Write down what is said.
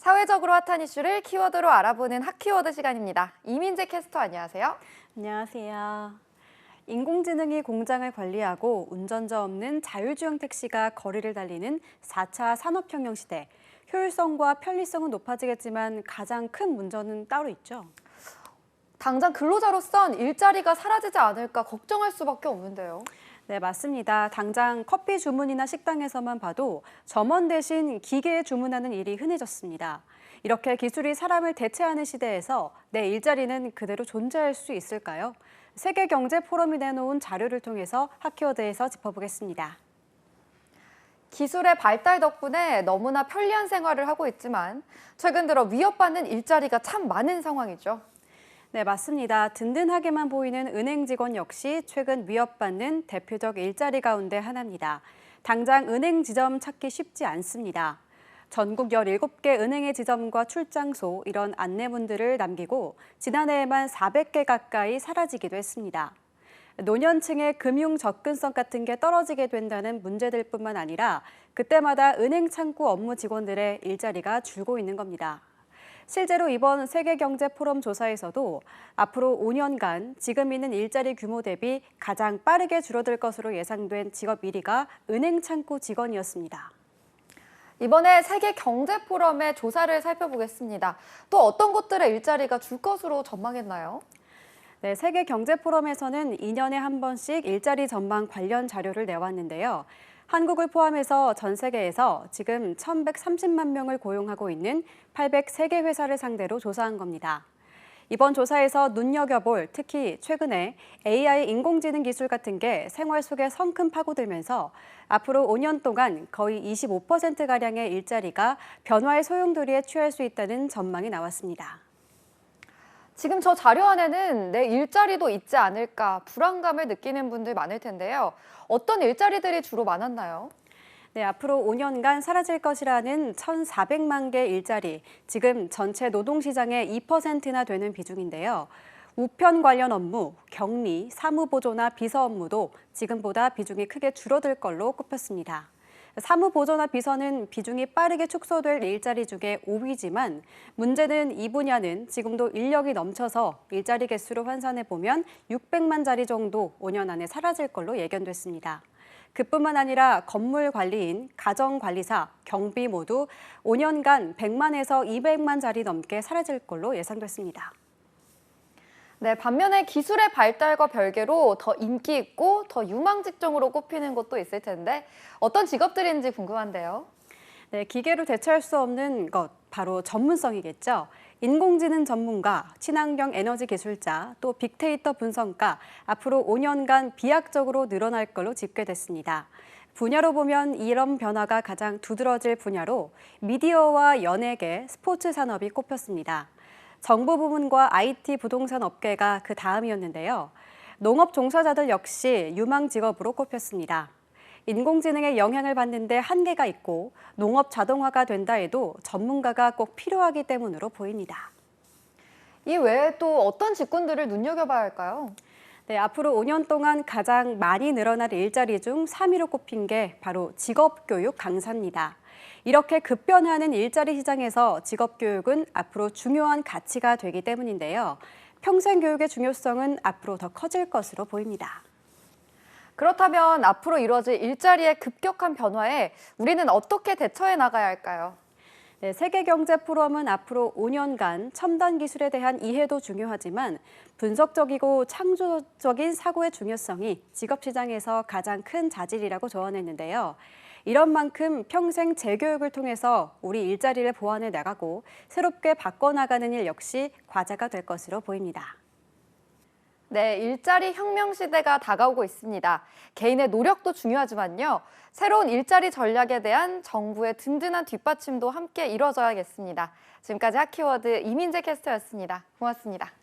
사회적으로 핫한 이슈를 키워드로 알아보는 핫키워드 시간입니다. 이민재 캐스터 안녕하세요. 안녕하세요. 인공지능이 공장을 관리하고 운전자 없는 자율주행 택시가 거리를 달리는 4차 산업혁명 시대. 효율성과 편리성은 높아지겠지만 가장 큰 문제는 따로 있죠. 당장 근로자로선 일자리가 사라지지 않을까 걱정할 수밖에 없는데요. 네, 맞습니다. 당장 커피 주문이나 식당에서만 봐도 점원 대신 기계에 주문하는 일이 흔해졌습니다. 이렇게 기술이 사람을 대체하는 시대에서 내 일자리는 그대로 존재할 수 있을까요? 세계경제포럼이 내놓은 자료를 통해서 핫키워드에서 짚어보겠습니다. 기술의 발달 덕분에 너무나 편리한 생활을 하고 있지만 최근 들어 위협받는 일자리가 참 많은 상황이죠. 네, 맞습니다. 든든하게만 보이는 은행 직원 역시 최근 위협받는 대표적 일자리 가운데 하나입니다. 당장 은행 지점 찾기 쉽지 않습니다. 전국 17개 은행의 지점과 출장소 이런 안내문들을 남기고 지난해에만 400개 가까이 사라지기도 했습니다. 노년층의 금융 접근성 같은 게 떨어지게 된다는 문제들뿐만 아니라 그때마다 은행 창구 업무 직원들의 일자리가 줄고 있는 겁니다. 실제로 이번 세계경제포럼 조사에서도 앞으로 5년간 지금 있는 일자리 규모 대비 가장 빠르게 줄어들 것으로 예상된 직업 1위가 은행 창구 직원이었습니다. 이번에 세계경제포럼의 조사를 살펴보겠습니다. 또 어떤 곳들의 일자리가 줄 것으로 전망했나요? 네, 세계경제포럼에서는 2년에 한 번씩 일자리 전망 관련 자료를 내왔는데요. 한국을 포함해서 전 세계에서 지금 1,130만 명을 고용하고 있는 803개 회사를 상대로 조사한 겁니다. 이번 조사에서 눈여겨볼 특히 최근에 AI 인공지능 기술 같은 게 생활 속에 성큼 파고들면서 앞으로 5년 동안 거의 25%가량의 일자리가 변화의 소용돌이에 취할 수 있다는 전망이 나왔습니다. 지금 저 자료 안에는 내 일자리도 있지 않을까 불안감을 느끼는 분들 많을 텐데요. 어떤 일자리들이 주로 많았나요? 네, 앞으로 5년간 사라질 것이라는 1,400만 개 일자리, 지금 전체 노동시장의 2%나 되는 비중인데요. 우편 관련 업무, 격리, 사무보조나 비서 업무도 지금보다 비중이 크게 줄어들 걸로 꼽혔습니다. 사무보조나 비서는 비중이 빠르게 축소될 일자리 중에 5위지만 문제는 이 분야는 지금도 인력이 넘쳐서 일자리 개수로 환산해 보면 600만 자리 정도 5년 안에 사라질 걸로 예견됐습니다. 그뿐만 아니라 건물 관리인, 가정관리사, 경비 모두 5년간 100만에서 200만 자리 넘게 사라질 걸로 예상됐습니다. 네, 반면에 기술의 발달과 별개로 더 인기 있고 더 유망 직종으로 꼽히는 곳도 있을 텐데 어떤 직업들인지 궁금한데요. 네, 기계로 대체할 수 없는 것, 바로 전문성이겠죠. 인공지능 전문가, 친환경 에너지 기술자, 또 빅데이터 분석가, 앞으로 5년간 비약적으로 늘어날 걸로 집계됐습니다. 분야로 보면 이런 변화가 가장 두드러질 분야로 미디어와 연예계, 스포츠 산업이 꼽혔습니다. 정부 부문과 IT 부동산 업계가 그 다음이었는데요. 농업 종사자들 역시 유망 직업으로 꼽혔습니다. 인공지능의 영향을 받는데 한계가 있고 농업 자동화가 된다 해도 전문가가 꼭 필요하기 때문으로 보입니다. 이 외에 또 어떤 직군들을 눈여겨봐야 할까요? 네, 앞으로 5년 동안 가장 많이 늘어날 일자리 중 3위로 꼽힌 게 바로 직업교육 강사입니다. 이렇게 급변하는 일자리 시장에서 직업교육은 앞으로 중요한 가치가 되기 때문인데요. 평생교육의 중요성은 앞으로 더 커질 것으로 보입니다. 그렇다면 앞으로 이루어질 일자리의 급격한 변화에 우리는 어떻게 대처해 나가야 할까요? 네, 세계경제포럼은 앞으로 5년간 첨단 기술에 대한 이해도 중요하지만 분석적이고 창조적인 사고의 중요성이 직업시장에서 가장 큰 자질이라고 조언했는데요. 이런 만큼 평생 재교육을 통해서 우리 일자리를 보완해 나가고 새롭게 바꿔나가는 일 역시 과제가 될 것으로 보입니다. 네, 일자리 혁명 시대가 다가오고 있습니다. 개인의 노력도 중요하지만요. 새로운 일자리 전략에 대한 정부의 든든한 뒷받침도 함께 이뤄져야겠습니다. 지금까지 핫키워드 이민재 캐스터였습니다. 고맙습니다.